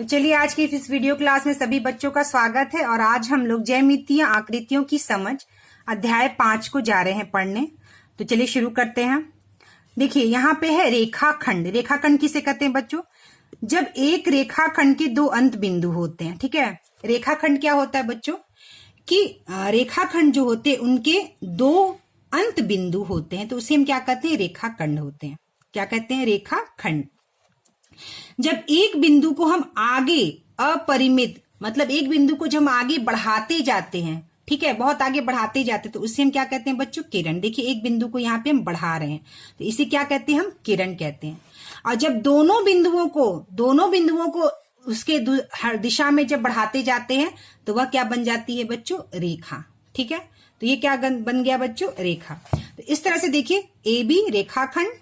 तो चलिए आज की इस वीडियो क्लास में सभी बच्चों का स्वागत है। और आज हम लोग ज्यामितीय आकृतियों की समझ अध्याय 5 को जा रहे हैं पढ़ने। तो चलिए शुरू करते हैं। देखिए यहाँ पे है रेखाखंड। रेखाखंड किसे कहते हैं बच्चों? जब एक रेखाखंड के दो अंत बिंदु होते हैं, ठीक है। रेखाखंड क्या होता है बच्चों कि रेखाखंड जो होते हैं उनके दो अंत बिंदु होते हैं, तो उसे हम क्या कहते हैं? रेखाखंड होते हैं। क्या कहते हैं? रेखाखंड। जब एक बिंदु को हम आगे अपरिमित, मतलब एक बिंदु को जब हम आगे बढ़ाते जाते हैं, ठीक है, बहुत आगे बढ़ाते जाते हैं, तो उससे हम क्या कहते हैं बच्चों? किरण। देखिए एक बिंदु को यहाँ पे हम बढ़ा रहे हैं, तो इसे क्या कहते हैं? हम किरण कहते हैं। और जब दोनों बिंदुओं को उसके हर दिशा में जब बढ़ाते जाते हैं तो वह क्या बन जाती है बच्चों? रेखा। ठीक है, तो ये क्या बन गया बच्चों? रेखा। तो इस तरह से देखिए ए बी रेखाखंड,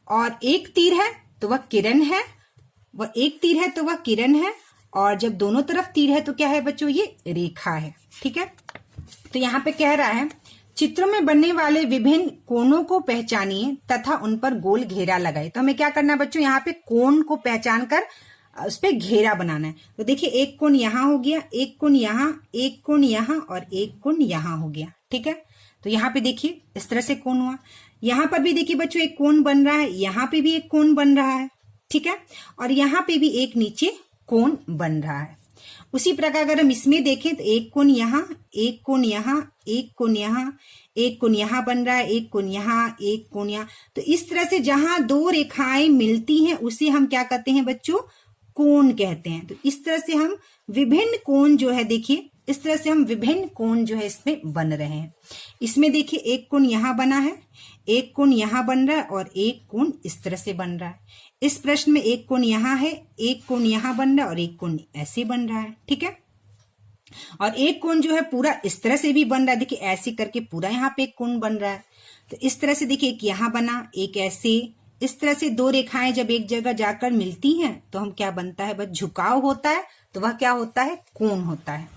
और एक तीर है तो वह किरण है, वह एक तीर है तो वह किरण है, और जब दोनों तरफ तीर है तो क्या है बच्चों? ये रेखा है। ठीक है, तो यहाँ पे कह रहा है चित्रों में बनने वाले विभिन्न कोणों को पहचानिए तथा उन पर गोल घेरा लगाए। तो हमें क्या करना है बच्चों? यहाँ पे कोण को पहचान कर उस पर घेरा बनाना है। तो देखिए एक कोण यहाँ हो गया, एक कोण यहाँ, एक कोण यहाँ, और एक कोण यहाँ हो गया। ठीक है, तो यहाँ पे देखिए इस तरह से कोण हुआ। यहाँ पर भी देखिए बच्चों एक कोण बन रहा है, यहाँ पे भी एक कोण बन रहा है। ठीक है, और यहाँ पे भी एक नीचे कोण बन रहा है। उसी प्रकार अगर हम इसमें देखें तो एक कोण यहाँ, एक कोण यहाँ, एक कोण यहाँ, एक कोण यहाँ बन रहा है, एक कोण यहाँ, एक कोण यहाँ। तो इस तरह से जहां दो रेखाएं मिलती हैं उसे हम क्या कहते हैं बच्चों? कोण कहते हैं। तो इस तरह से हम विभिन्न कोण जो है, देखिए इस तरह से हम विभिन्न कोण जो है इसमें बन रहे हैं। इसमें देखिए एक कोण यहाँ बना है, एक कोण यहाँ बन रहा है, और एक कोण इस तरह से बन रहा है। इस प्रश्न में एक कोण यहाँ है, एक कोण यहाँ बन रहा है, और एक कोण ऐसे बन रहा है। ठीक है, और एक कोण जो है पूरा इस तरह से भी बन रहा है। देखिए ऐसे करके पूरा यहाँ पे एक कोण बन रहा है। तो इस तरह से देखिए एक यहाँ बना, एक ऐसे। इस तरह से दो रेखाएं जब एक जगह जाकर मिलती हैं तो हम क्या बनता है? बस झुकाव होता है, तो वह क्या होता है? कोण होता है।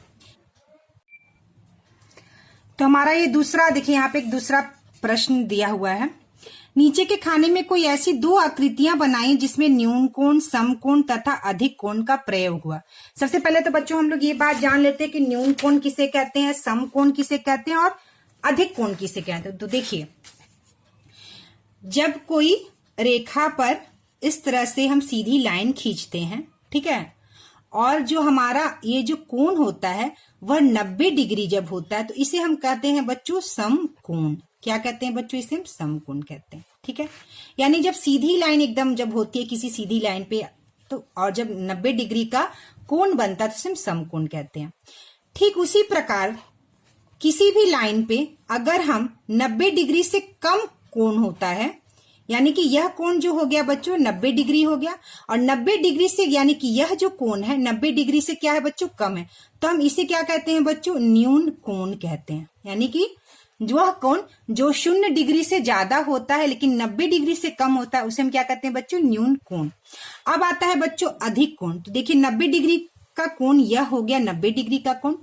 तो हमारा ये दूसरा, देखिए यहाँ पे एक दूसरा प्रश्न दिया हुआ है। नीचे के खाने में कोई ऐसी दो आकृतियां बनाई जिसमें न्यून कोण, समकोण तथा अधिक कोण का प्रयोग हुआ। सबसे पहले तो बच्चों हम लोग ये बात जान लेते हैं कि न्यून कोण किसे कहते हैं, समकोण किसे कहते हैं, और अधिक कोण किसे कहते हैं। तो देखिए जब कोई रेखा पर इस तरह से हम सीधी लाइन खींचते हैं, ठीक है, और जो हमारा ये जो कोण होता है वह 90 डिग्री जब होता है तो इसे हम कहते हैं बच्चों समकोण। क्या कहते हैं बच्चों? इसे हम समकोण कहते हैं। ठीक है, यानी जब सीधी लाइन एकदम जब होती है किसी सीधी लाइन पे, तो और जब 90 डिग्री का कोण बनता है तो इसे हम समकोण कहते हैं। ठीक उसी प्रकार किसी भी लाइन पे अगर हम 90 डिग्री से कम कोण होता है, यानी कि यह कोण जो हो गया बच्चों 90 डिग्री हो गया, और 90 डिग्री से यानी कि यह जो कोण है 90 डिग्री से क्या है बच्चों? कम है, तो हम इसे क्या कहते हैं बच्चों? न्यून कोण कहते हैं। यानी कि वह कोण जो 0 डिग्री से ज्यादा होता है लेकिन 90 डिग्री से कम होता है उसे हम क्या कहते हैं बच्चों? न्यून कोण। अब आता है बच्चों अधिक कोण। तो देखिए 90 डिग्री का कोण यह हो गया 90 डिग्री का कोण।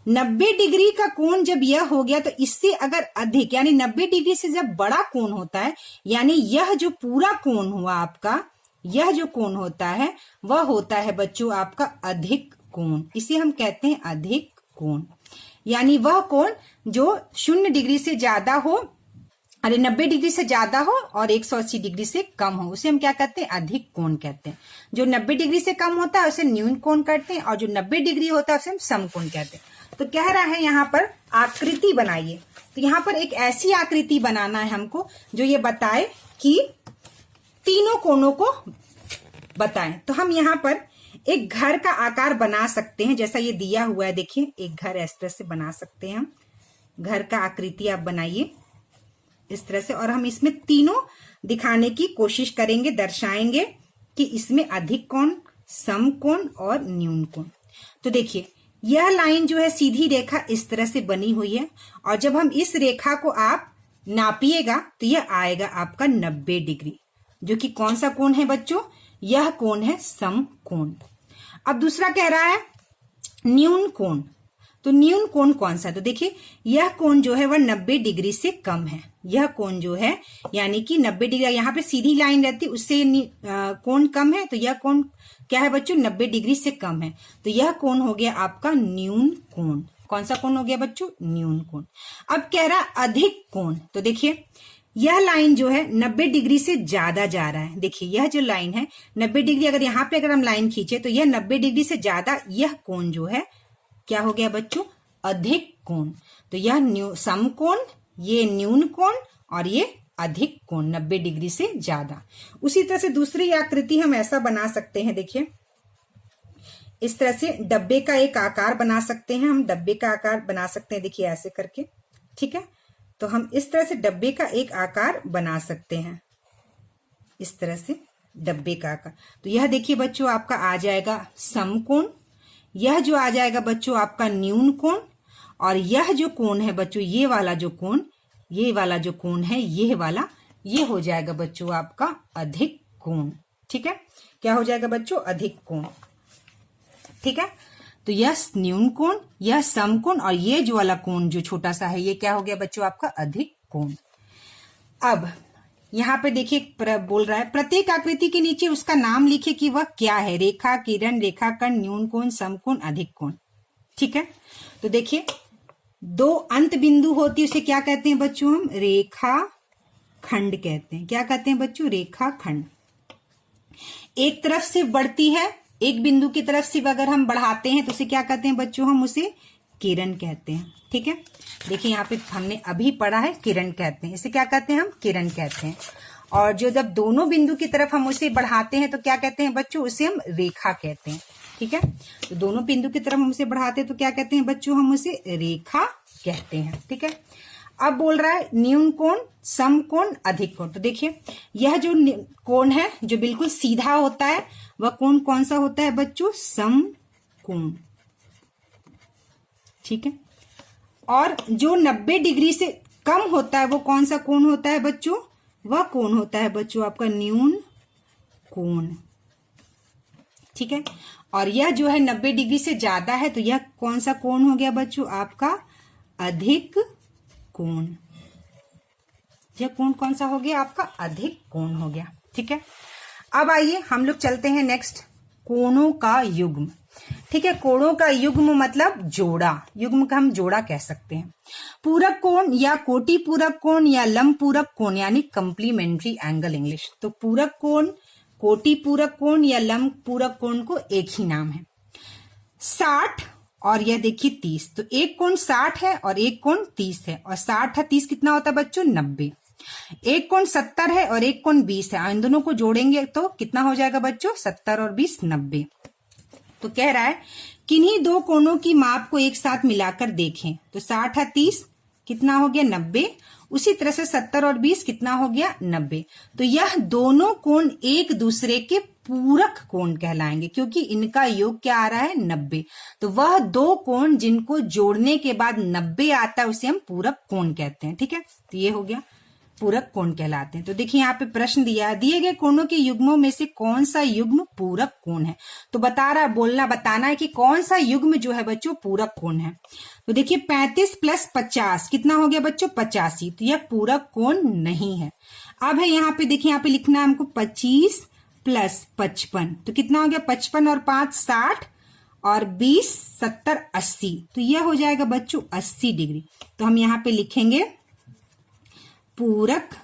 90 डिग्री का कोण जब यह हो गया तो इससे अगर अधिक, यानी 90 डिग्री से जब बड़ा कोण होता है, यानी यह जो पूरा कोण हुआ आपका, यह जो कोण होता है वह होता है बच्चों आपका अधिक कोण। इसे हम कहते हैं अधिक कोण। यानी वह कोण जो 0 डिग्री से ज्यादा हो, 90 डिग्री से ज्यादा हो और 180 डिग्री से कम हो, उसे हम क्या कहते हैं? अधिक कोण कहते हैं। जो 90 डिग्री से कम होता है उसे न्यून कोण कहते हैं, और जो 90 डिग्री होता है उसे हम समकोण कहते हैं। तो कह रहा है यहाँ पर आकृति बनाइए। तो यहाँ पर एक ऐसी आकृति बनाना है हमको जो ये बताए कि तीनों कोणों को बताएं। तो हम यहाँ पर एक घर का आकार बना सकते हैं, जैसा ये दिया हुआ है। देखिए एक घर इस तरह से बना सकते हैं हम। घर का आकृति आप बनाइए इस तरह से, और हम इसमें तीनों दिखाने की कोशिश करेंगे, दर्शाएंगे कि इसमें अधिक कोण, समकोण और न्यून कोण। तो देखिए यह लाइन जो है सीधी रेखा इस तरह से बनी हुई है, और जब हम इस रेखा को आप नापिएगा तो यह आएगा आपका 90 डिग्री, जो कि कौन सा कोण है बच्चों? यह कोण है समकोण। अब दूसरा कह रहा है न्यून कोण। तो न्यून कोण कौन सा? तो देखिए यह कोण जो है वह 90 डिग्री से कम है। यह कोण जो है यानी कि 90 डिग्री, यहाँ पे सीधी लाइन रहती उससे कोण कम है, तो यह कोण क्या है बच्चों, 90 डिग्री से कम है। तो यह कोण हो गया आपका न्यून कोण। कौन सा कोण हो गया बच्चों, न्यून कोण। अब कह रहा है अधिक कोण, तो देखिए यह लाइन जो है 90 डिग्री से ज्यादा जा रहा है। देखिए यह जो लाइन है 90 डिग्री, अगर यहाँ पे अगर हम लाइन खींचे तो यह 90 डिग्री से ज्यादा, यह कोण जो है क्या हो गया बच्चों, अधिक कोण। तो यह समकोण, ये न्यून कोण और ये अधिक कोण 90 डिग्री से ज्यादा। उसी तरह से दूसरी आकृति हम ऐसा बना सकते हैं, देखिए इस तरह से डब्बे का एक आकार बना सकते हैं। हम डब्बे का आकार बना सकते हैं, देखिए ऐसे करके, ठीक है। तो हम इस तरह से डब्बे का एक आकार बना सकते हैं, इस तरह से डब्बे का आकार। तो यह देखिए बच्चों आपका आ जाएगा समकोण, यह जो आ जाएगा बच्चों आपका न्यून कोण, और यह जो कोण है बच्चों, ये वाला जो कोण, ये वाला जो कोण है, ये वाला, ये हो जाएगा बच्चों आपका अधिक कोण। ठीक है, क्या हो जाएगा बच्चों, अधिक कोण। ठीक है, तो यह न्यून कोण, यह समकोण, और ये जो वाला कोण जो छोटा सा है, ये क्या हो गया बच्चों आपका अधिक कोण। अब यहाँ पे देखिए बोल रहा है प्रत्येक आकृति के नीचे उसका नाम लिखे कि वह क्या है, रेखा, किरण, रेखाखंड, न्यून कोण, समकोण, अधिक कोण। ठीक है, तो देखिए दो अंत बिंदु होती है, उसे क्या कहते हैं बच्चों, हम रेखा खंड कहते हैं। क्या कहते हैं बच्चों, रेखा खंड। एक तरफ से बढ़ती है, एक बिंदु की तरफ से अगर हम बढ़ाते हैं तो उसे क्या कहते हैं बच्चों, हम उसे किरण कहते हैं। ठीक है, देखिए यहाँ पे हमने अभी पढ़ा है किरण कहते हैं, इसे क्या कहते हैं, हम किरण कहते हैं। और जो जब दोनों बिंदु की तरफ हम उसे बढ़ाते हैं तो क्या कहते हैं बच्चों, उसे हम रेखा कहते हैं। ठीक है, तो दोनों बिंदु की तरफ हम उसे बढ़ाते हैं तो क्या कहते हैं बच्चों, हम उसे रेखा कहते हैं। ठीक है, अब बोल रहा है न्यून कोण, समकोण, अधिक कोण। तो देखिए यह जो कोण है जो बिल्कुल सीधा होता है वह कोण कौन सा होता है बच्चों, समकोण। ठीक है, और जो 90 डिग्री से कम होता है वो कौन सा कोण होता है बच्चों, वह कोण होता है बच्चों आपका न्यून कोण। ठीक है, और यह जो है 90 डिग्री से ज्यादा है तो यह कौन सा कोण हो गया बच्चों, आपका अधिक कोण। यह कोण कौन सा हो गया, आपका अधिक कोण हो गया। ठीक है, अब आइए हम लोग चलते हैं नेक्स्ट, कोणों का युग्म। ठीक है, कोणों का युग्म मतलब जोड़ा, युग्म का हम जोड़ा कह सकते हैं। पूरक कोण या कोटि पूरक कोण या लंब पूरक कोण, यानी कंप्लीमेंट्री एंगल इंग्लिश। तो पूरक कोण, कोटि पूरक कोण या लंब पूरक कोण को एक ही नाम है। 60 और यह देखिए 30, तो एक कोण 60 है और एक कोण 30 है, और 60 है 30 कितना होता है बच्चों, 90। एक कोण 70 है और एक कोण 20 है, इन दोनों को जोड़ेंगे तो कितना हो जाएगा बच्चों, 70 और 20 90। तो कह रहा है किन्हीं दो कोणों की माप को एक साथ मिलाकर देखें। तो 60 है 30 कितना हो गया, 90। उसी तरह से 70 और 20 कितना हो गया, 90। तो यह दोनों कोण एक दूसरे के पूरक कोण कहलाएंगे, क्योंकि इनका योग क्या आ रहा है, 90। तो वह दो कोण जिनको जोड़ने के बाद 90 आता है उसे हम पूरक कोण कहते हैं। ठीक है, तो ये हो गया पूरक कोण कहलाते हैं। तो देखिए यहाँ पे प्रश्न दिया है, दिए गए कोणों के युग्मों में से कौन सा युग्म पूरक कोण है। तो बता रहा बताना है कि कौन सा युग्म जो है बच्चों पूरक कोण है। तो देखिए 35 + 50 कितना हो गया बच्चों, 85। तो यह पूरक कोण नहीं है। अब है यहाँ पे देखिए, यहाँ पे लिखना है हमको 25 + 55, तो कितना हो गया, 55 और 5 60 और 20 70 80। तो यह हो जाएगा बच्चों 80 डिग्री। तो हम यहाँ पे लिखेंगे पूरक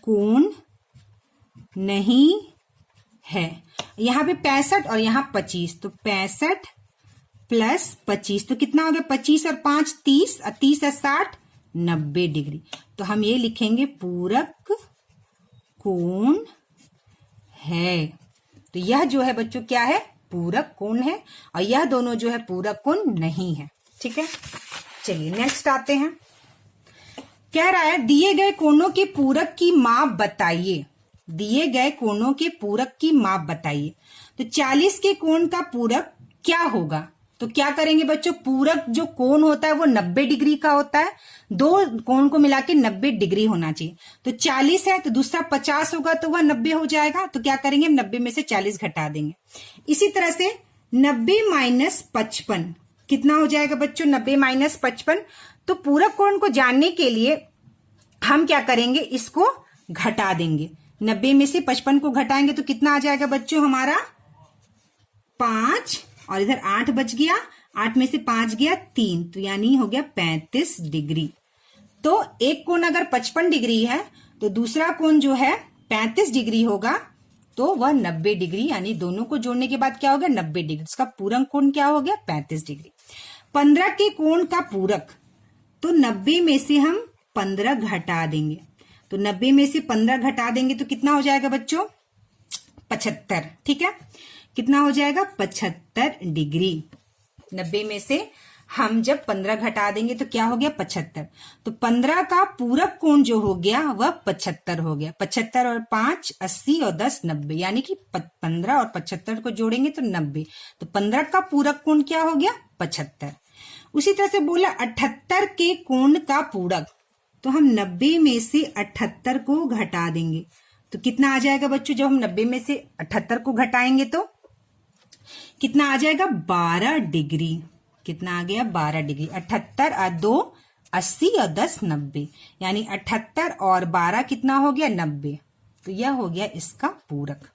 कोण नहीं है। यहां पे 65 और यहां 25, तो 65 + 25 तो कितना हो गया, 25 और 5 30 और 30 और 60 90 डिग्री। तो हम ये लिखेंगे पूरक कोण है। तो यह जो है बच्चों क्या है, पूरक कोण है, और यह दोनों जो है पूरक कोण नहीं है। ठीक है, चलिए नेक्स्ट आते हैं। कह रहा है दिए गए कोणों के पूरक की माप बताइए, दिए गए कोणों के पूरक की माप बताइए। तो 40 के कोण का पूरक क्या होगा। तो क्या करेंगे बच्चों, पूरक जो कोण होता है वो 90 डिग्री का होता है, दो कोण को मिला के 90 डिग्री होना चाहिए। तो 40 है तो दूसरा 50 होगा तो वह 90 हो जाएगा। तो क्या करेंगे, 90 में से 40 घटा देंगे। इसी तरह से 90 - 55 कितना हो जाएगा बच्चों, 90 - 55। तो पूरक कोण को जानने के लिए हम क्या करेंगे, इसको घटा देंगे। 90 में से 55 को घटाएंगे तो कितना आ जाएगा बच्चों हमारा 5, और इधर 8 बच गया, 8 में से 5 गया 3, तो यानी हो गया 35 डिग्री। तो एक कोण अगर 55 डिग्री है तो दूसरा कोण जो है 35 डिग्री होगा, तो वह 90 डिग्री, यानी दोनों को जोड़ने के बाद क्या हो गया 90 डिग्री। उसका पूरक कोण क्या हो गया 35 डिग्री। 15 के कोण का पूरक, तो 90 में से हम 15 घटा देंगे, तो 90 में से 15 घटा देंगे तो कितना हो जाएगा बच्चों 75। ठीक है, कितना हो जाएगा 75 डिग्री। 90 में से हम जब 15 घटा देंगे तो क्या हो गया 75। तो 15 का पूरक कोण जो हो गया वह 75 हो गया। 75 और 5 80 और 10 90, यानी कि 15 और 75 को जोड़ेंगे तो 90। तो 15 का पूरक कोण क्या हो गया 75। उसी तरह से बोला 78 के कोण का पूरक, तो हम 90 में से 78 को घटा देंगे तो कितना आ जाएगा बच्चों, जब हम 90 में से 78 को घटाएंगे तो कितना आ जाएगा 12 डिग्री। कितना आ गया 12 डिग्री। 78 और 2 80 और 10 90, यानी 78 और 12 कितना हो गया 90। तो यह हो गया इसका पूरक।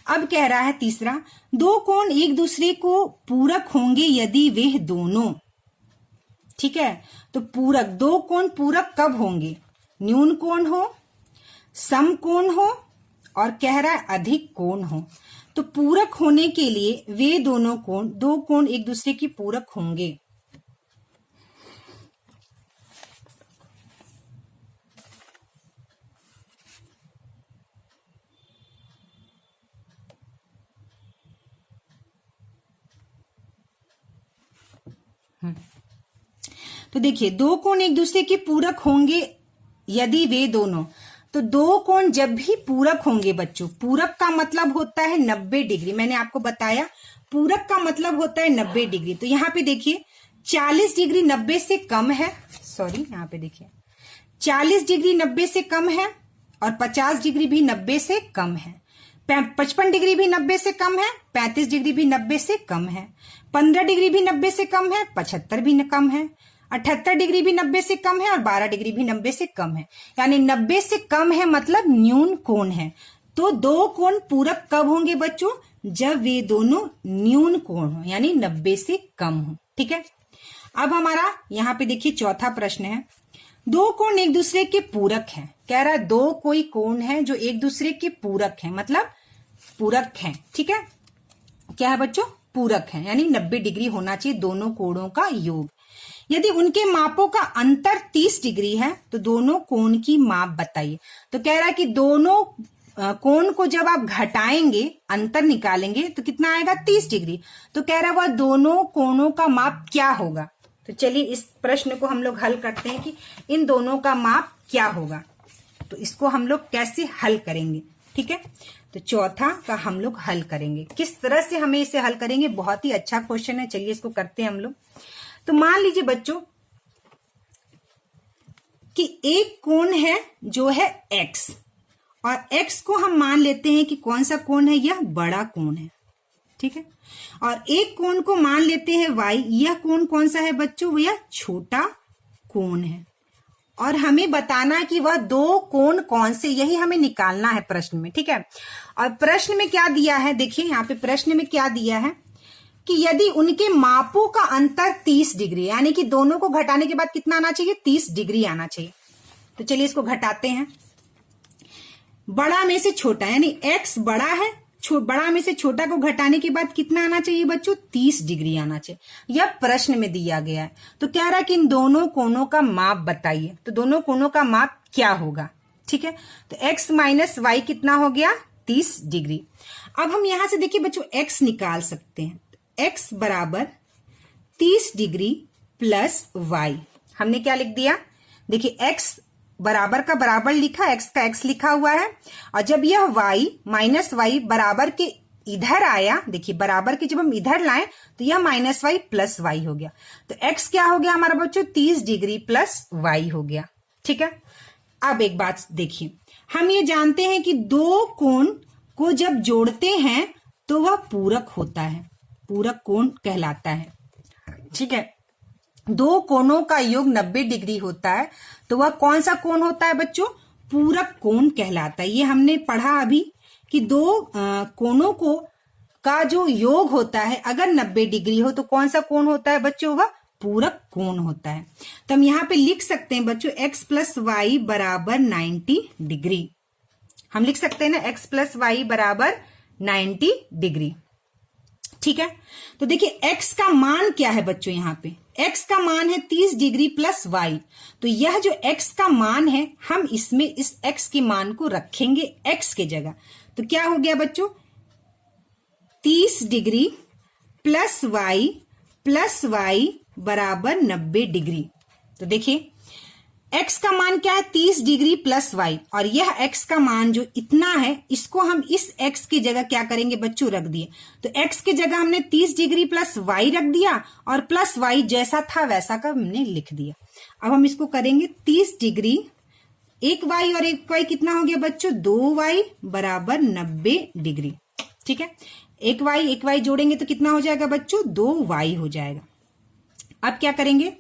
अब कह रहा है तीसरा, दो कोण एक दूसरे को पूरक होंगे यदि वे दोनों, ठीक है, तो पूरक, दो कोण पूरक कब होंगे, न्यून कोण हो, सम कोण हो, और कह रहा है अधिक कोण हो। तो पूरक होने के लिए वे दोनों कोण, दो कोण एक दूसरे की पूरक होंगे। तो देखिए, दो कोण एक दूसरे के पूरक होंगे यदि वे दोनों, तो दो कोण जब भी पूरक होंगे बच्चों, पूरक का मतलब होता है 90 डिग्री। मैंने आपको बताया पूरक का मतलब होता है 90 डिग्री। तो यहाँ पे देखिए 40 डिग्री 90 से कम है, सॉरी यहाँ पे देखिए 40 डिग्री 90 से कम है, और 50 डिग्री भी 90 से कम है, 55 डिग्री भी 90 से कम है, 35 डिग्री भी 90 से कम है, 15 डिग्री भी 90 से कम है, 75 भी कम है, 78 डिग्री भी 90 से कम है, और 12 डिग्री भी 90 से कम है। यानी 90 से कम है मतलब न्यून कोण है। तो दो कोण पूरक कब होंगे बच्चों, जब वे दोनों न्यून कोण हो, यानी 90 से कम हो। ठीक है, अब हमारा यहाँ पे देखिए चौथा प्रश्न है, दो कोण एक दूसरे के पूरक हैं। कह रहा है दो कोई कोण है जो एक दूसरे के पूरक हैं, मतलब पूरक हैं। ठीक है, क्या है बच्चों, पूरक हैं, यानी 90 डिग्री होना चाहिए दोनों कोणों का योग। यदि उनके मापों का अंतर 30 डिग्री है तो दोनों कोण की माप बताइए। तो कह रहा है कि दोनों कोण को जब आप घटाएंगे, अंतर निकालेंगे, तो कितना आएगा 30 डिग्री। तो कह रहा है वह दोनों कोणों का माप क्या होगा। तो चलिए इस प्रश्न को हम लोग हल करते हैं कि इन दोनों का माप क्या होगा। तो इसको हम लोग कैसे हल करेंगे। ठीक है, तो चौथा का हम लोग हल करेंगे। किस तरह से हमें इसे हल करेंगे, बहुत ही अच्छा क्वेश्चन है। चलिए इसको करते हैं हम लोग। तो मान लीजिए बच्चों कि एक कोण है जो है x, और x को हम मान लेते हैं कि कौन सा कोण है, यह बड़ा कोण है। ठीक है, और एक कोण को मान लेते हैं y, यह कोण कौन सा है बच्चों, यह छोटा कोण है। और हमें बताना है कि वह दो कोण कौन से, यही हमें निकालना है प्रश्न में। ठीक है, और प्रश्न में क्या दिया है, देखिए यहाँ पे प्रश्न में क्या दिया है कि यदि उनके मापों का अंतर 30 डिग्री, यानी कि दोनों को घटाने के बाद कितना आना चाहिए, 30 डिग्री आना चाहिए। तो चलिए इसको घटाते हैं। बड़ा में से छोटा, यानी x बड़ा है, बड़ा में से छोटा को घटाने के बाद कितना आना चाहिए बच्चों, 30 डिग्री आना चाहिए। यह प्रश्न में दिया गया है। तो कह रहा है कि इन दोनों कोणों का माप बताइए। तो दोनों कोणों का माप क्या होगा। ठीक है, तो x माइनस वाई कितना हो गया, 30 डिग्री। अब हम यहां से देखिए बच्चों x निकाल सकते हैं। x बराबर 30 डिग्री प्लस y, हमने क्या लिख दिया, देखिए x बराबर का बराबर लिखा, x का x लिखा हुआ है, और जब यह y माइनस वाई बराबर के इधर आया, देखिए बराबर के जब हम इधर लाएं तो यह माइनस वाई प्लस वाई हो गया। तो x क्या हो गया हमारा बच्चों, 30 डिग्री प्लस y हो गया। ठीक है, अब एक बात देखिए, हम ये जानते हैं कि दो कोण को जब जोड़ते हैं तो वह पूरक होता है, पूरक कोण कहलाता है। ठीक है, दो कोणों का योग 90 डिग्री होता है, तो वह कौन सा कोण होता है बच्चों, पूरक कोण कहलाता है। ये हमने पढ़ा अभी कि दो कोणों को का जो योग होता है अगर 90 डिग्री हो तो कौन सा कोण होता है बच्चों? वह पूरक कोण होता है। तो हम यहाँ पे लिख सकते हैं बच्चों x प्लस वाई बराबर 90 डिग्री। हम लिख सकते हैं ना x प्लस वाई बराबर 90 डिग्री। ठीक है, तो देखिए x का मान क्या है बच्चों? यहाँ पे x का मान है 30 डिग्री प्लस y। तो यह जो x का मान है हम इसमें इस x के मान को रखेंगे x के जगह। तो क्या हो गया बच्चों? 30 डिग्री प्लस y बराबर 90 डिग्री। तो देखिए x का मान क्या है? 30 डिग्री प्लस y, और यह x का मान जो इतना है इसको हम इस x की जगह क्या करेंगे बच्चों? रख दिए। तो x की जगह हमने 30 डिग्री प्लस y रख दिया और प्लस y जैसा था वैसा का हमने लिख दिया। अब हम इसको करेंगे 30 डिग्री, एक y और एक y कितना हो गया बच्चों? 2y बराबर 90 डिग्री। ठीक है, एक y जोड़ेंगे तो कितना हो जाएगा बच्चों? 2y हो जाएगा। अब क्या करेंगे?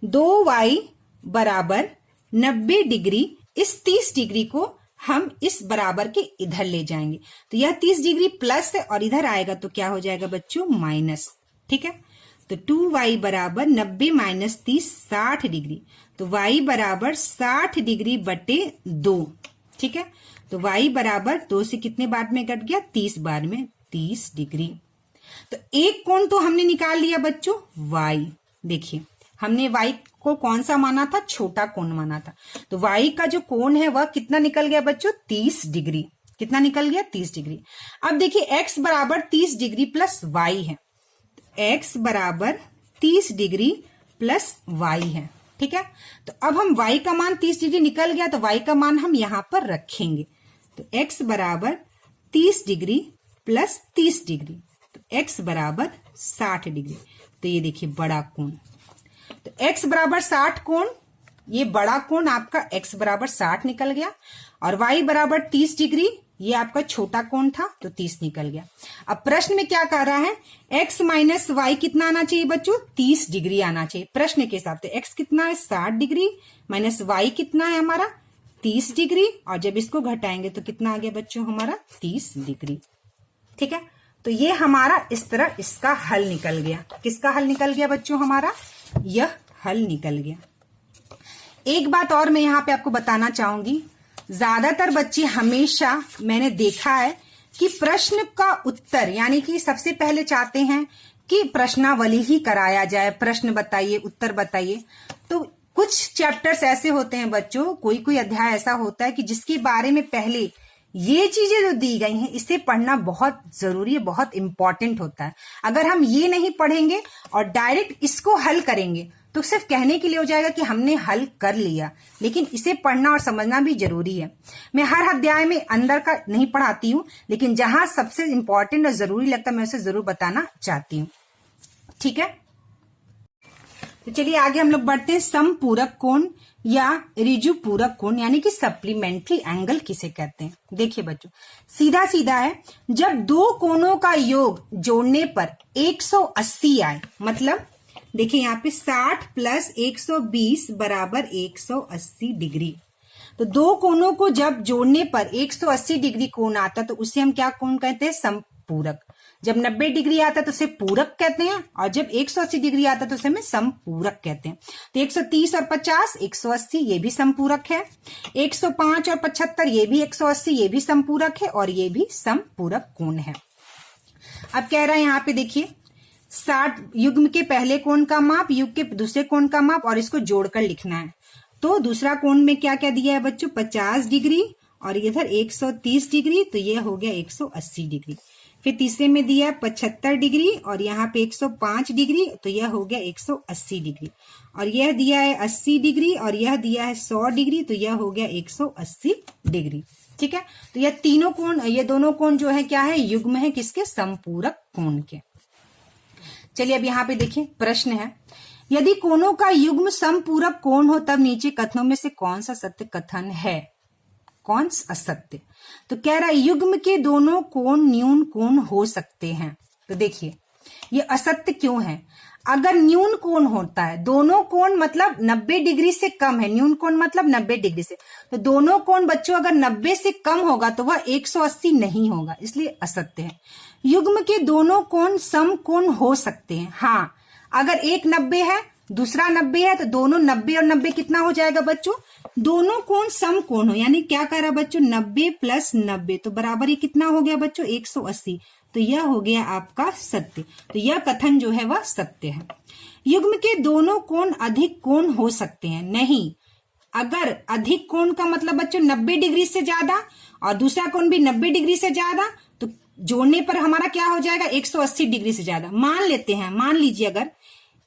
2y बराबर 90 डिग्री, इस 30 डिग्री को हम इस बराबर के इधर ले जाएंगे। तो यह 30 डिग्री प्लस है और इधर आएगा तो क्या हो जाएगा बच्चों? माइनस। ठीक है, तो 2y बराबर 90 माइनस 30 60 डिग्री। तो y बराबर 60 डिग्री बटे 2। ठीक है, तो y बराबर 2 से कितने बार में कट गया? 30 बार में 30 डिग्री। तो एक कोण तो हमने निकाल लिया बच्चों y। देखिए हमने y को कौन सा माना था? छोटा कोण माना था। तो y का जो कोण है वह कितना निकल गया बच्चों? 30 डिग्री। कितना निकल गया? 30 डिग्री। अब देखिए x बराबर 30 डिग्री प्लस y है। x बराबर 30 डिग्री प्लस y है। ठीक है, तो अब हम y का मान 30 डिग्री निकल गया तो y का मान हम यहां पर रखेंगे। तो x बराबर 30 डिग्री प्लस 30 डिग्री, तो x बराबर 60 डिग्री। तो ये देखिए बड़ा कोण, तो x बराबर 60 कोण, ये बड़ा कोण आपका x बराबर 60 निकल गया, और y बराबर 30 डिग्री, ये आपका छोटा कोण था तो 30 निकल गया। अब प्रश्न में क्या कह रहा है? x माइनस y कितना आना चाहिए बच्चों? 30 डिग्री आना चाहिए प्रश्न के हिसाब से। x कितना है? 60 डिग्री, माइनस y कितना है हमारा? 30 डिग्री, और जब इसको घटाएंगे तो कितना आ गया बच्चों हमारा? 30 डिग्री। ठीक है, तो ये हमारा इस तरह इसका हल निकल गया। किसका हल निकल गया बच्चों? हमारा यह हल निकल गया। एक बात और मैं यहाँ पे आपको बताना चाहूंगी, ज्यादातर बच्चे हमेशा मैंने देखा है कि प्रश्न का उत्तर यानी कि सबसे पहले चाहते हैं कि प्रश्नावली ही कराया जाए, प्रश्न बताइए, उत्तर बताइए। तो कुछ चैप्टर्स ऐसे होते हैं बच्चों, कोई अध्याय ऐसा होता है कि जिसके बारे में पहले ये चीजें जो दी गई हैं इसे पढ़ना बहुत जरूरी है, बहुत इंपॉर्टेंट होता है। अगर हम ये नहीं पढ़ेंगे और डायरेक्ट इसको हल करेंगे तो सिर्फ कहने के लिए हो जाएगा कि हमने हल कर लिया, लेकिन इसे पढ़ना और समझना भी जरूरी है। मैं हर अध्याय में अंदर का नहीं पढ़ाती हूँ, लेकिन जहां सबसे इंपॉर्टेंट और जरूरी लगता है मैं उसे जरूर बताना चाहती हूँ। ठीक है, तो चलिए आगे हम लोग बढ़ते हैं। समपूरक कोण या ऋजु पूरक कोण यानी कि सप्लीमेंट्री एंगल किसे कहते हैं? देखिए बच्चों, सीधा सीधा है, जब दो कोणों का योग जोड़ने पर 180 आए, मतलब देखिए यहाँ पे 60 प्लस 120 बराबर 180 डिग्री। तो दो कोणों को जब जोड़ने पर 180 डिग्री कोण आता तो उसे हम क्या कोण कहते हैं? समपूरक। जब 90 डिग्री आता तो उसे पूरक कहते हैं, और जब 180 डिग्री आता तो उसे हम समपूरक कहते हैं। तो 130 और 50 180 ये भी समपूरक है, 105 और 75 ये भी 180 ये भी समपूरक है, और ये भी समपूरक कोण है। अब कह रहा है यहाँ पे देखिए 60 युग्म के पहले कोण का माप, युग के दूसरे कोण का माप, और इसको जोड़कर लिखना है। तो दूसरा कोण में क्या क्या दिया है बच्चों? 50 डिग्री, और इधर 130 डिग्री, तो ये हो गया 180 डिग्री। फिर तीसरे में दिया है 75 डिग्री, और यहाँ पे 105 डिग्री, तो यह हो गया 180 डिग्री। और यह दिया है 80 डिग्री, और यह दिया है 100 डिग्री, तो यह हो गया 180 डिग्री। ठीक है, तो यह तीनों कोण, ये दोनों कोण जो है क्या है? युग्म है किसके? समपूरक कोण के। चलिए अब यहाँ पे देखिए प्रश्न है, यदि कोणों का युग्म समपूरक कोण हो तब नीचे कथनों में से कौन सा सत्य कथन है? कौन असत्य? तो कह रहा है युग्म के दोनों कोण न्यून कोण हो सकते हैं। तो देखिए ये असत्य क्यों है? अगर न्यून कोण होता है, दोनों कोण मतलब 90 डिग्री से कम है, न्यून कोण मतलब 90 डिग्री से, तो दोनों कोण बच्चों अगर 90 से कम होगा तो वह 180 नहीं होगा, इसलिए असत्य है। युग्म के दोनों कोण समकोण हो सकते हैं। हाँ, अगर एक 90 है दूसरा 90 है तो दोनों 90 और 90 कितना हो जाएगा बच्चों? दोनों कोण समकोण हो, यानी क्या कह रहा बच्चों? 90 प्लस 90 तो बराबर ये कितना हो गया बच्चों? 180। तो यह हो गया आपका सत्य। तो यह कथन जो है वह सत्य है। युग्म के दोनों कोण अधिक कोण हो सकते हैं, नहीं। अगर अधिक कोण का मतलब बच्चों 90 डिग्री से ज्यादा और दूसरा कोण भी 90 डिग्री से ज्यादा, तो जोड़ने पर हमारा क्या हो जाएगा? 180 डिग्री से ज्यादा। मान लेते हैं, मान लीजिए अगर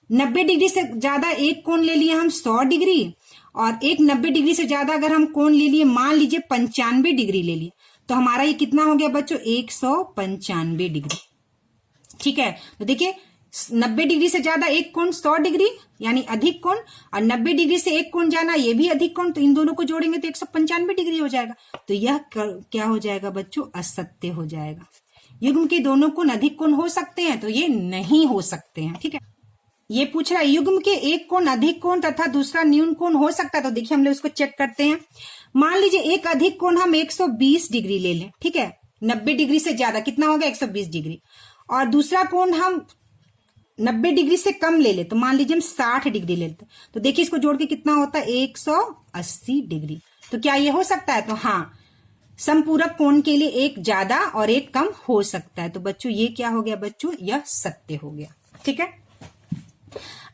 90 डिग्री से ज्यादा एक कोण ले लिए हम 100 डिग्री, और एक 90 डिग्री से ज्यादा अगर हम कोण ले लिए, मान लीजिए 95 डिग्री ले लिए, तो हमारा ये कितना हो गया बच्चों? 195 डिग्री। ठीक है, तो देखिए 90 डिग्री से ज्यादा एक कोण 100 डिग्री यानी अधिक कोण, और 90 डिग्री से एक कोण जाना ये भी अधिक कोण, तो इन दोनों को जोड़ेंगे तो 195 डिग्री हो जाएगा। तो यह क्या हो जाएगा बच्चों? असत्य हो जाएगा। युग्म के दोनों कोण अधिक कोण हो सकते हैं, तो ये नहीं हो सकते हैं। ठीक है, ये पूछ रहा है युग्म के एक कोण अधिक कोण तथा दूसरा न्यून कोण हो सकता है, तो देखिए हम लोग इसको चेक करते हैं। मान लीजिए एक अधिक कोण हम 120 डिग्री ले लें, ठीक है, 90 डिग्री से ज्यादा कितना हो गया? 120 डिग्री, और दूसरा कोण हम 90 डिग्री से कम ले ले, तो मान लीजिए हम 60 डिग्री ले लेते, तो देखिए इसको जोड़ के कितना होता है? 180 डिग्री। तो क्या ये हो सकता है? तो हाँ, समपूरक कोण के लिए एक ज्यादा और एक कम हो सकता है। तो बच्चों ये क्या हो गया बच्चों? यह सत्य हो गया। ठीक है,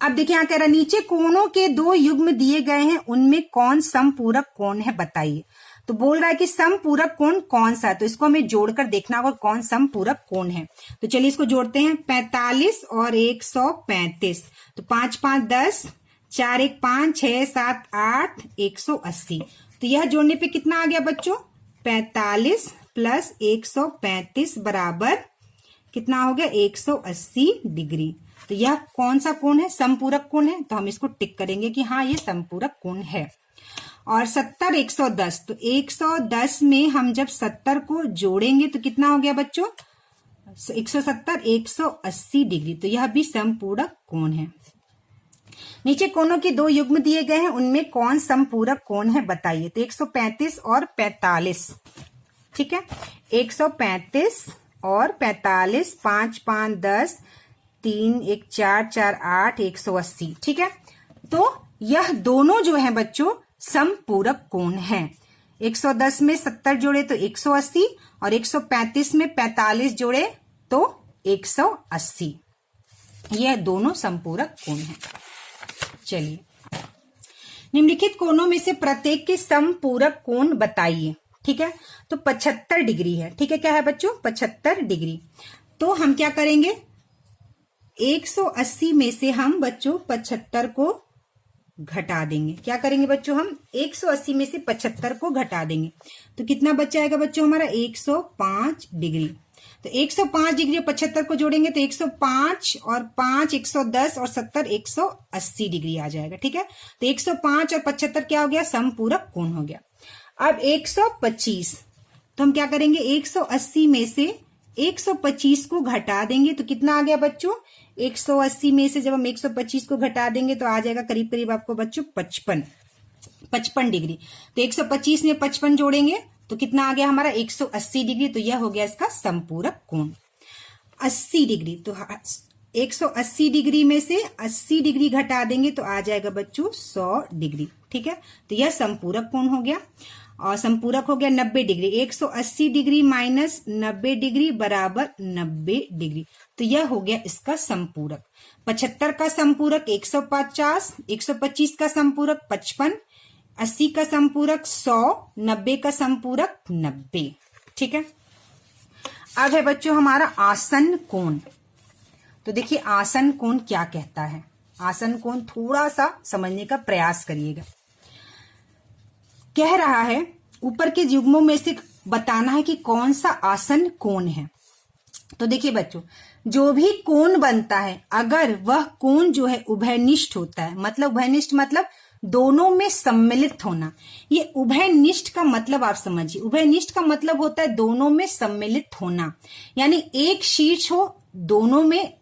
अब देखिए यहाँ कह रहा नीचे कोणों के दो युग्म दिए गए हैं, उनमें कौन समपूरक कोण है बताइए। तो बोल रहा है कि समपूरक कोण कौन सा है, तो इसको हमें जोड़कर देखना होगा कौन समपूरक कोण है। तो चलिए इसको जोड़ते हैं। 45 और 135, तो 5 5 10, 4 1 5, 6 7 8, 180। तो यह जोड़ने पे कितना आ गया बच्चों? 45 प्लस 135 बराबर कितना हो गया? 180 डिग्री। तो यह कौन सा कोण है? समपूरक कोण है। तो हम इसको टिक करेंगे कि हाँ ये समपूरक कोण है। और 70 110, तो 110 में हम जब 70 को जोड़ेंगे तो कितना हो गया बच्चों? 170 180 डिग्री। तो यह भी समपूरक कोण है। नीचे कोणों के दो युग्म दिए गए हैं, उनमें कौन समपूरक कोण है बताइए। तो 135 और 45, ठीक है, 135 और 45, 5 5 10, 3 1 4 4 8, 180। ठीक है, तो यह दोनों जो है बच्चों समपूरक कोण है। 110 में 70 जोड़े तो 180, और 135 में 45 जोड़े तो 180। यह दोनों समपूरक कोण है। चलिए, निम्नलिखित कोणों में से प्रत्येक के समपूरक कोण बताइए। ठीक है, तो 75 डिग्री है। ठीक है, क्या है बच्चों? 75 डिग्री। तो हम क्या करेंगे? 180 में से हम बच्चों 75 को घटा देंगे। क्या करेंगे बच्चों? हम 180 में से 75 को घटा देंगे, तो कितना बच जाएगा बच्चों हमारा? 105 डिग्री। तो 105 डिग्री और 75 को जोड़ेंगे तो 105 और 5 110 और 70 180 डिग्री आ जाएगा। ठीक है, तो 105 और 75 क्या हो गया? समपूरक कोण हो गया। अब 125, तो हम क्या करेंगे? 180 में से 125 को घटा देंगे तो कितना आ गया बच्चों? 180 में से जब हम 125 को घटा देंगे तो आ जाएगा करीब करीब आपको बच्चों 55 डिग्री। तो 125 में 55 जोड़ेंगे तो कितना आ गया हमारा? 180 डिग्री। तो यह हो गया इसका समपूरक कोण। 80 डिग्री, तो 180 डिग्री में से 80 डिग्री घटा देंगे तो आ जाएगा बच्चों 100 डिग्री। ठीक है, तो यह समपूरक कोण हो गया। और समपूरक हो गया 90 डिग्री। 180 डिग्री माइनस 90 डिग्री बराबर 90 डिग्री। तो यह हो गया इसका समपूरक। 75 का समपूरक 150, 125 का समपूरक 55, 80 का समपूरक 100, 90 का समपूरक 90। ठीक है, अब है बच्चों हमारा आसन कोण। तो देखिए आसन कोण क्या कहता है। आसन कोण थोड़ा सा समझने का प्रयास करिएगा। कह रहा है ऊपर के युग्मों में से बताना है कि कौन सा आसन कोण है। तो देखिए बच्चों, जो भी कोण बनता है अगर वह कोण जो है उभयनिष्ठ होता है, मतलब उभयनिष्ठ मतलब दोनों में सम्मिलित होना। ये उभयनिष्ठ का मतलब आप समझिए। उभयनिष्ठ का मतलब होता है दोनों में सम्मिलित होना, यानी एक शीर्ष हो, दोनों में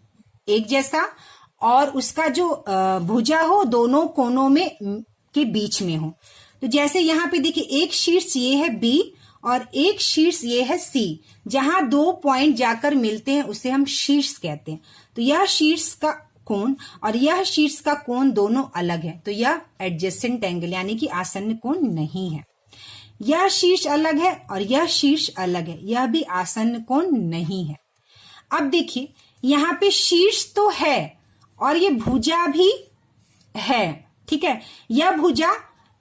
एक जैसा और उसका जो भुजा हो दोनों कोनों में के बीच में हो। तो जैसे यहाँ पे देखिए एक शीर्ष ये है बी और एक शीर्ष ये है सी, जहां दो पॉइंट जाकर मिलते हैं उसे हम शीर्ष कहते हैं। तो यह शीर्ष का कोण और यह शीर्ष का कोण दोनों अलग है, तो यह एडजेसेंट एंगल यानी कि आसन्न कोण नहीं है। यह शीर्ष अलग है और यह शीर्ष अलग है, यह भी आसन्न कोण नहीं है। अब देखिए यहाँ पे शीर्ष तो है और ये भुजा भी है, ठीक है। यह भुजा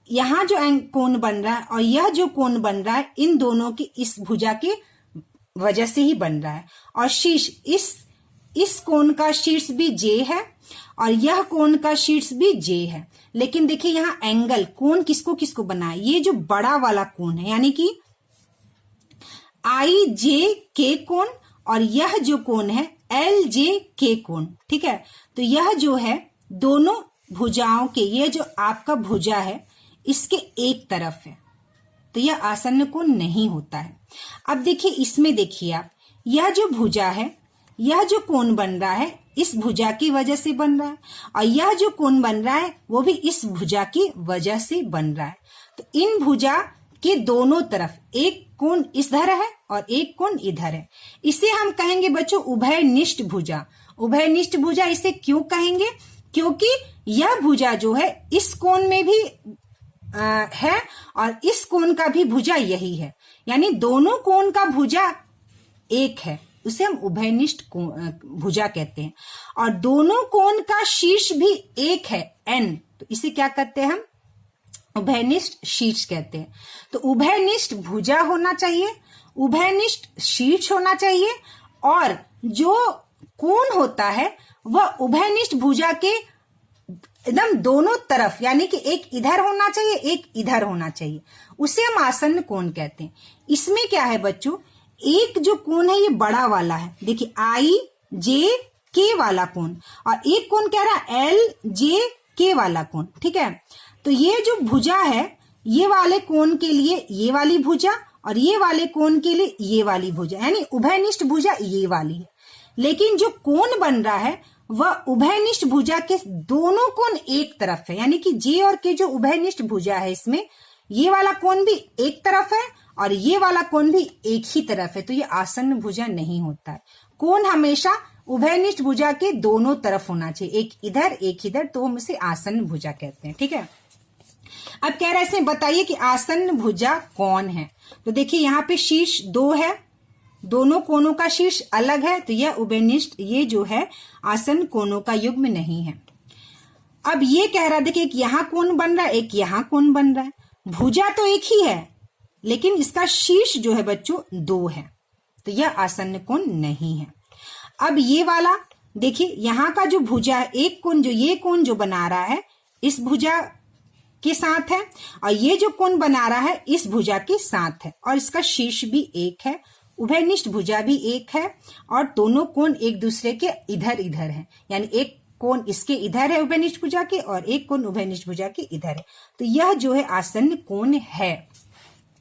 यहां जो कोण बन रहा है और यह जो कोण बन रहा है इन दोनों की इस भुजा के वजह से ही बन रहा है। और शीर्ष इस कोण का शीर्ष भी जे है और यह कोण का शीर्ष भी जे है। लेकिन देखिए यहाँ एंगल कोण किसको किसको बना है, ये जो बड़ा वाला कोण है यानी कि आई जे के कोण और यह जो कोण है एल जे के कोण, ठीक है। तो यह जो है दोनों भुजाओं के, ये जो आपका भुजा है इसके एक तरफ है, तो यह आसन्न कोण नहीं होता है। अब देखिए इसमें देखिए आप, यह जो भुजा है यह जो कोण बन रहा है इस भुजा की वजह से बन रहा है और यह जो कोण बन रहा है वो भी इस भुजा की वजह से बन रहा है। तो इन भुजा के दोनों तरफ एक कोण इधर है और एक कोण इधर है, इसे हम कहेंगे बच्चों उभयनिष्ठ भुजा। उभयनिष्ठ भुजा इसे क्यों कहेंगे, क्योंकि यह भुजा जो है इस कोण में भी है और इस कोण का भी भुजा यही है, यानी दोनों कोण का भुजा एक है, उसे हम उभयनिष्ठ भुजा कहते हैं। और दोनों कोण का शीर्ष भी एक है एन, तो इसे क्या कहते हैं हम उभयनिष्ठ शीर्ष कहते हैं। तो उभयनिष्ठ भुजा होना चाहिए, उभयनिष्ठ शीर्ष होना चाहिए और जो कोण होता है वह उभयनिष्ठ भुजा के एकदम दोनों तरफ यानी कि एक इधर होना चाहिए एक इधर होना चाहिए, उसे हम आसन्न कोण कहते हैं। इसमें क्या है बच्चों, एक जो कोण है ये बड़ा वाला है, देखिए आई जे के वाला कोण और एक कोण कह रहा है एल जे के वाला कोण, ठीक है। तो ये जो भुजा है ये वाले कोण के लिए ये वाली भुजा और ये वाले कोण के लिए ये वाली भुजा, यानी उभयनिष्ठ भुजा ये वाली है। लेकिन जो कोण बन रहा है वह उभयनिष्ठ भुजा के दोनों कोण एक तरफ है, यानी कि जे और के जो उभयनिष्ठ भुजा है इसमें ये वाला कोण भी एक तरफ है और ये वाला कोण भी एक ही तरफ है, तो ये आसन्न भुजा नहीं होता है। कोण हमेशा उभयनिष्ठ भुजा के दोनों तरफ होना चाहिए, एक इधर एक इधर, तो हम उसे आसन्न भुजा कहते हैं, ठीक है। अब कह रहा है इसमें बताइए कि आसन्न भुजा कौन है। तो देखिए यहाँ पे शीर्ष दो है, दोनों कोणों का शीर्ष अलग है, तो यह उभयनिष्ठ ये जो है आसन्न कोणों का युग्म नहीं है। अब ये कह रहा है देखिए एक यहाँ कोण बन रहा है एक यहाँ कोण बन रहा है, भुजा तो एक ही है लेकिन इसका शीर्ष जो है बच्चों दो है, तो यह आसन्न कोण नहीं है। अब ये वाला देखिए यहाँ का जो भुजा है एक कोण जो ये कोण जो बना रहा है इस भुजा के साथ है और ये जो कोण बना रहा है इस भुजा के साथ है और इसका शीर्ष भी एक है, उभयनिष्ठ भुजा भी एक है और दोनों कोण एक दूसरे के इधर इधर है, यानी एक कोण इसके इधर है उभयनिष्ठ भुजा के और एक कोण उभयनिष्ठ भुजा के इधर है, तो यह जो है आसन्न कोण है।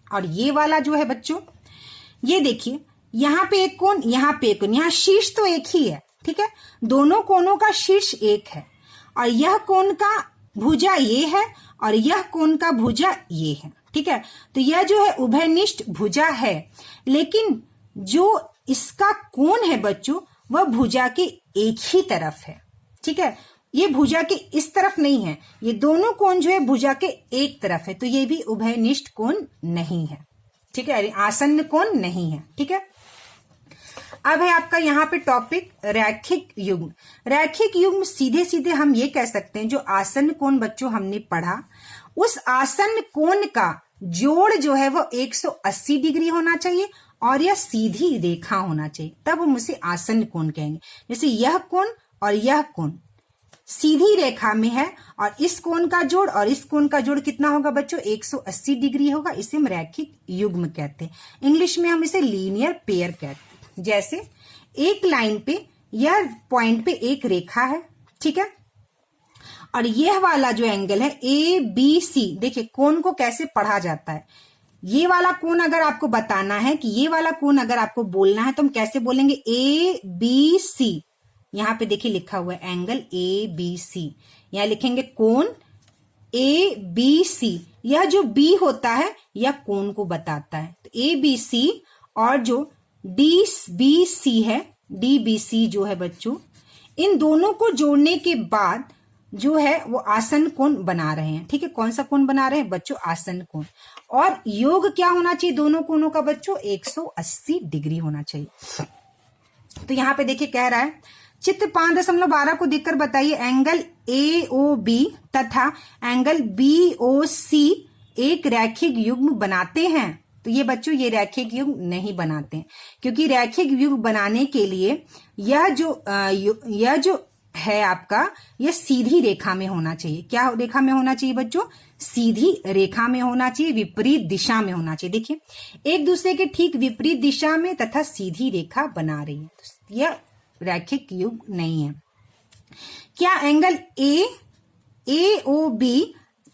और ये वाला जो है बच्चों ये देखिए यहाँ पे एक कोण यहाँ पे एक कोण, यहाँ शीर्ष तो एक ही है, ठीक है, दोनों कोणों का शीर्ष एक है और यह कोण का भुजा ये है और यह कोण का भुजा ये है, ठीक है। तो यह जो है उभयनिष्ठ भुजा है, लेकिन जो इसका कोण है बच्चों वह भुजा के एक ही तरफ है, ठीक है, ये भुजा के इस तरफ नहीं है, ये दोनों कोण जो है भुजा के एक तरफ है, तो ये भी उभयनिष्ठ कोण नहीं है, ठीक है, आसन्न कोण नहीं है, ठीक है। अब है आपका यहाँ पे टॉपिक रैखिक युग्म। रैखिक युग्म सीधे सीधे हम ये कह सकते हैं जो आसन्न कोण बच्चों हमने पढ़ा उस आसन्न कोण का जोड़ जो है वो 180 डिग्री होना चाहिए और यह सीधी रेखा होना चाहिए, तब हम उसे आसन्न कोण कहेंगे। जैसे यह कोण और यह कोण सीधी रेखा में है और इस कोण का जोड़ और इस कोण का जोड़ कितना होगा बच्चों 180 डिग्री होगा, इसे हम रैखिक युग्म कहते हैं। इंग्लिश में हम इसे लीनियर पेयर कहते हैं। जैसे एक लाइन पे यह पॉइंट पे एक रेखा है, ठीक है, और यह वाला जो एंगल है ए बी सी, देखिए कोण को कैसे पढ़ा जाता है। ये वाला कोण अगर आपको बताना है कि ये वाला कोण अगर आपको बोलना है तो हम कैसे बोलेंगे ए बी सी, यहाँ पे देखिए लिखा हुआ है एंगल ABC। यहाँ लिखेंगे कोण ABC। यह जो B होता है यह कोण को बताता है। तो ABC और जो DBC है, DBC जो है बच्चों, इन दोनों को जोड़ने के बाद जो है वो आसन कोण बना रहे हैं। ठीक है, कौन सा कोण बना रहे हैं बच्चों? आसन कोण। और योग क्या होना चाहिए दोनों कोणों का बच्चों? 180 डिग्री होना चाहिए। तो यहाँ पे देखिए कह रहा है चित्र 5.12 को देखकर बताइए एंगल AOB तथा एंगल BOC एक रैखिक युग्म बनाते हैं। तो ये बच्चों ये रैखिक युग्म नहीं बनाते हैं, क्योंकि रैखिक युग्म बनाने के लिए यह जो है आपका, यह सीधी रेखा में होना चाहिए। क्या रेखा में होना चाहिए बच्चों? सीधी रेखा में होना चाहिए, विपरीत दिशा में होना चाहिए। देखिए एक दूसरे के ठीक विपरीत दिशा में तथा सीधी रेखा बना रही है, तो यह रैखिक युग्म नहीं है। क्या एंगल AOB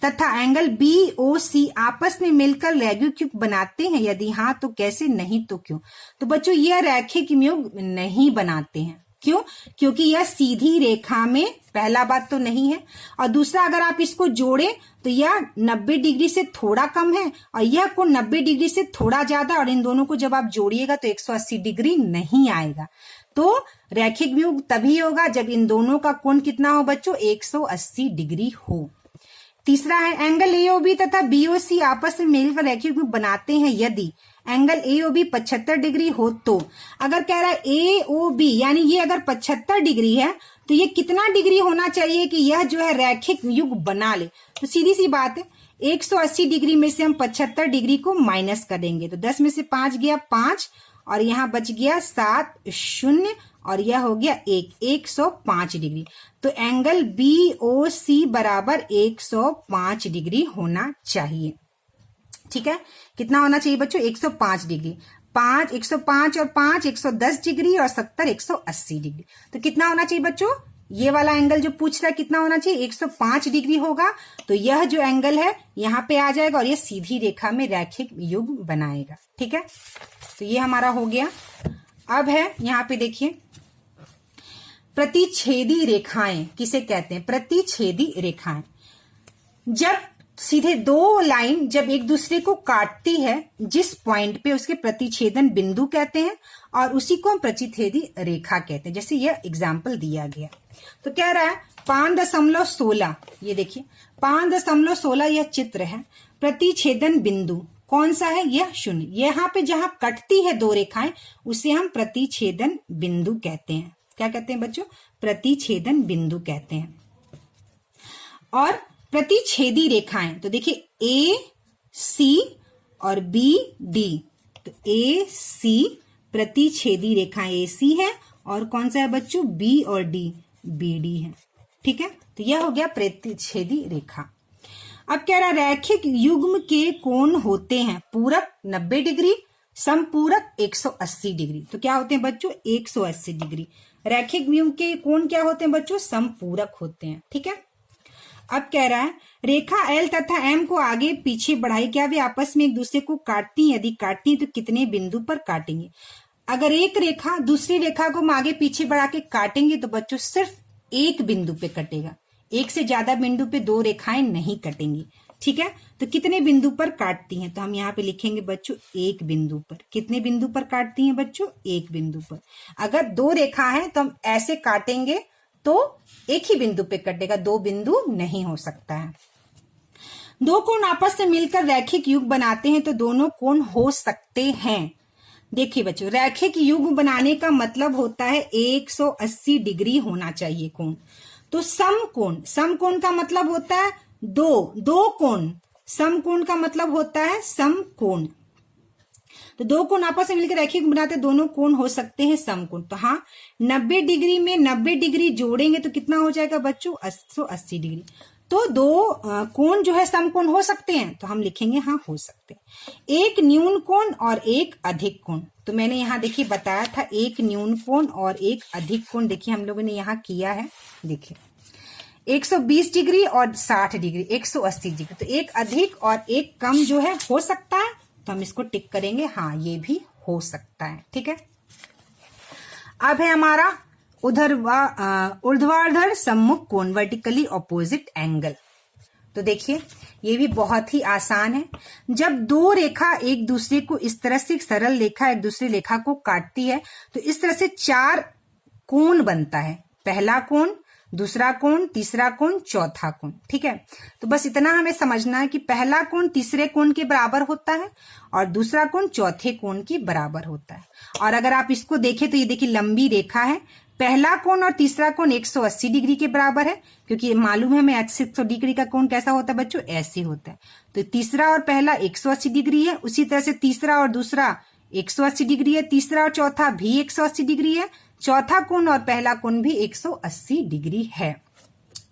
तथा एंगल BOC आपस में मिलकर रैखिक युग्म बनाते हैं? यदि हाँ तो कैसे, नहीं तो क्यों? तो बच्चों यह रैखिक युग्म नहीं बनाते हैं। क्यों? क्योंकि यह सीधी रेखा में, पहला बात तो नहीं है, और दूसरा अगर आप इसको जोड़े तो यह 90 डिग्री से थोड़ा कम है और यह कोण 90 डिग्री से थोड़ा ज्यादा, और इन दोनों को जब आप जोड़िएगा तो 180 डिग्री नहीं आएगा। तो रैखिक युग्म तभी होगा जब इन दोनों का कोण कितना हो बच्चों? 180 डिग्री हो। तीसरा है एंगल AOB तथा BOC आपस में मिलकर रैखिक युग्म बनाते हैं यदि एंगल AOB 75 डिग्री हो। तो अगर कह रहा है AOB यानी ये अगर 75 डिग्री है तो ये कितना डिग्री होना चाहिए कि यह जो है रैखिक युग्म बना ले? तो सीधी सी बात है, 180 डिग्री में से हम 75 डिग्री को माइनस कर देंगे तो 10 में से 5 गया 5 और यहाँ बच गया 7 0 और यह हो गया 105 डिग्री। तो एंगल BOC बराबर 105 डिग्री होना चाहिए। ठीक है, कितना होना चाहिए बच्चों? 105 डिग्री। 105 और 5 110 डिग्री और 70 180 डिग्री। तो कितना होना चाहिए बच्चों? ये वाला एंगल जो पूछ रहा है कितना होना चाहिए? 105 डिग्री होगा। तो यह जो एंगल है यहाँ पे आ जाएगा और ये सीधी रेखा में रैखिक युग्म बनाएगा। ठीक है, तो ये हमारा हो गया। अब है यहाँ पे देखिए प्रतिच्छेदी रेखाएं किसे कहते हैं? प्रतिच्छेदी रेखाएं जब सीधे दो लाइन जब एक दूसरे को काटती है, जिस पॉइंट पे उसके प्रतिच्छेदन बिंदु कहते हैं और उसी को हम प्रतिच्छेदी रेखा कहते हैं। जैसे यह एग्जाम्पल दिया गया तो कह रहा है 5.16, ये देखिए 5.16 यह चित्र है। प्रतिच्छेदन बिंदु कौन सा है? यह 0। यहाँ पे जहां कटती है दो रेखाएं उसे हम प्रतिच्छेदन बिंदु कहते हैं। क्या कहते हैं बच्चों? प्रतिच्छेदन बिंदु कहते हैं। और प्रतिच्छेदी रेखाएं तो देखिए AC और BD, तो AC प्रतिच्छेदी रेखाएं AC है और कौन सा है बच्चों? B और D BD है। ठीक है, तो यह हो गया प्रतिच्छेदी रेखा। अब कह रहा रैखिक युग्म के कोण होते हैं पूरक 90 डिग्री, समपूरक 180 डिग्री। तो क्या होते हैं बच्चों? 180 डिग्री। रैखिक युग्म के कोण क्या होते हैं बच्चों? समपूरक होते हैं। ठीक है, अब कह रहा है रेखा L तथा M को आगे पीछे बढ़ाई, क्या वे आपस में एक दूसरे को काटती हैं? यदि काटती तो कितने बिंदु पर काटेंगे? अगर एक रेखा दूसरी रेखा को हम आगे पीछे बढ़ा के काटेंगे तो बच्चों सिर्फ एक बिंदु पे कटेगा, एक से ज्यादा बिंदु पे दो रेखाएं नहीं कटेंगी। ठीक है, तो कितने बिंदु पर काटती हैं? तो हम यहाँ पे लिखेंगे बच्चों एक बिंदु पर। कितने बिंदु पर काटती हैं बच्चों? एक बिंदु पर। अगर दो रेखा है तो हम ऐसे काटेंगे तो एक ही बिंदु पे कटेगा, दो बिंदु नहीं हो सकता है। दो कोण आपस में मिलकर रैखिक युग्म बनाते हैं तो दोनों कोण हो सकते हैं। देखिए बच्चों, रैखिक युग्म बनाने का मतलब होता है 180 डिग्री होना चाहिए कोण। तो समकोण का मतलब होता है दो कोण। समकोण का मतलब होता है समकोण। तो दो कोण आपस में मिलकर रैखिक बनाते दोनों कोण हो सकते हैं समकोण। तो हाँ, 90 डिग्री में 90 डिग्री जोड़ेंगे तो कितना हो जाएगा बच्चों? 180 डिग्री। तो दो कोण जो है समकोण हो सकते हैं, तो हम लिखेंगे हाँ हो सकते हैं। एक न्यून कोण और एक अधिक कोण, तो मैंने यहाँ देखिए बताया था एक न्यून कोण और एक अधिक कोण। देखिए हम लोगों ने यहाँ किया है, देखिए 120 डिग्री और 60 डिग्री, 180 डिग्री। तो एक अधिक और एक कम जो है हो सकता है, तो हम इसको टिक करेंगे हाँ ये भी हो सकता है। ठीक है, अब है हमारा ऊर्ध्वाधर सम्मुख कोण, वर्टिकली ऑपोजिट एंगल। तो देखिए ये भी बहुत ही आसान है। जब दो रेखा एक दूसरे को इस तरह से, एक सरल रेखा एक दूसरी रेखा को काटती है तो इस तरह से चार कोण बनता है। पहला कोण, दूसरा कोण, तीसरा कोण, चौथा कोण। ठीक है, तो बस इतना हमें समझना है कि पहला कोण तीसरे कोण के बराबर होता है और दूसरा कोण चौथे कोण के बराबर होता है। और अगर आप इसको देखें तो ये देखिए लंबी रेखा है, पहला कोण और तीसरा कोण 180 डिग्री के बराबर है, क्योंकि मालूम है हमें 180 डिग्री का कोण कैसा होता है बच्चों, ऐसे होता है। तो तीसरा और पहला 180 डिग्री है, उसी तरह से तीसरा और दूसरा 180 डिग्री है, तीसरा और चौथा भी 180 डिग्री है, चौथा कोण और पहला कोण भी 180 डिग्री है।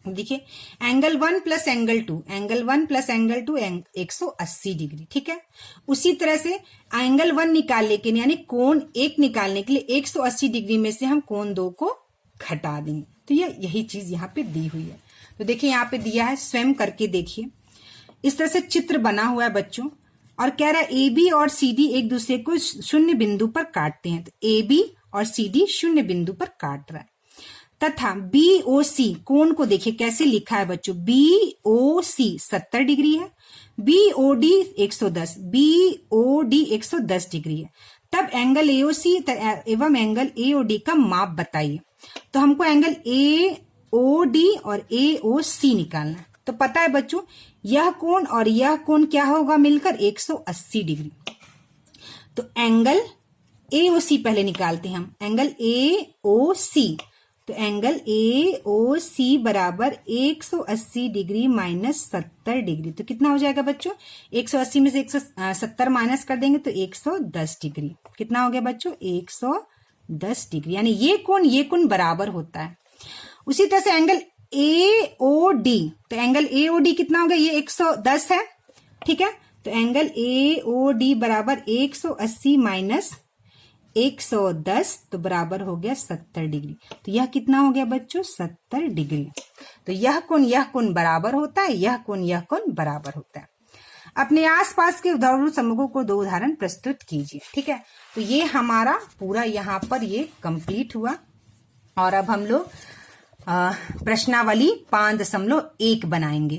देखिए angle 1 plus angle 2, angle 1 plus angle 2 180 degree. ठीक है, उसी तरह से एंगल 1 निकालने के लिए यानी कोण 1 निकालने के लिए 180 डिग्री में से हम कोण 2 को घटा देंगे। तो यही चीज यहाँ पे दी हुई है। तो देखिए यहाँ पे दिया है, स्वयं करके देखिए। इस तरह से चित्र बना हुआ है बच्चों और कह रहा है ए बी और सी डी एक दूसरे को शून्य बिंदु पर काटते हैं। तो ए बी और सी डी शून्य बिंदु पर काट रहा है तथा बी ओ सी कोण को देखिए कैसे लिखा है बच्चों, बी ओ सी 70 डिग्री है, B O D 110, B O D 110 degree है। तब एंगल ए ओ सी एवं एंगल ए ओ डी का माप बताइए। तो हमको एंगल ए ओ डी और ए ओ सी निकालना है। तो पता है बच्चों यह कोण और यह कोण क्या होगा मिलकर 180 डिग्री। तो एंगल ए ओ सी पहले निकालते हैं हम, एंगल ए ओ सी। तो एंगल ए ओ सी बराबर 180 डिग्री माइनस 70 डिग्री। तो कितना हो जाएगा बच्चों, 180 में से 170 माइनस कर देंगे तो 110 डिग्री। कितना हो गया बच्चों, 110 डिग्री। यानी ये कोण बराबर होता है। उसी तरह से एंगल ए ओ डी, तो एंगल ए ओ डी कितना हो गया, ये 110 है। ठीक है, तो एंगल ए ओ डी बराबर 180 माइनस 110 तो बराबर हो गया 70 डिग्री। तो यह कितना हो गया बच्चों, 70 डिग्री। तो यह कोण बराबर होता है, यह कोण बराबर होता है। अपने आसपास के उदाहरण समूहों को 2 उदाहरण प्रस्तुत कीजिए। ठीक है, तो ये हमारा पूरा यहाँ पर ये कंप्लीट हुआ और अब हम लोग प्रश्नावली 5.1 बनाएंगे।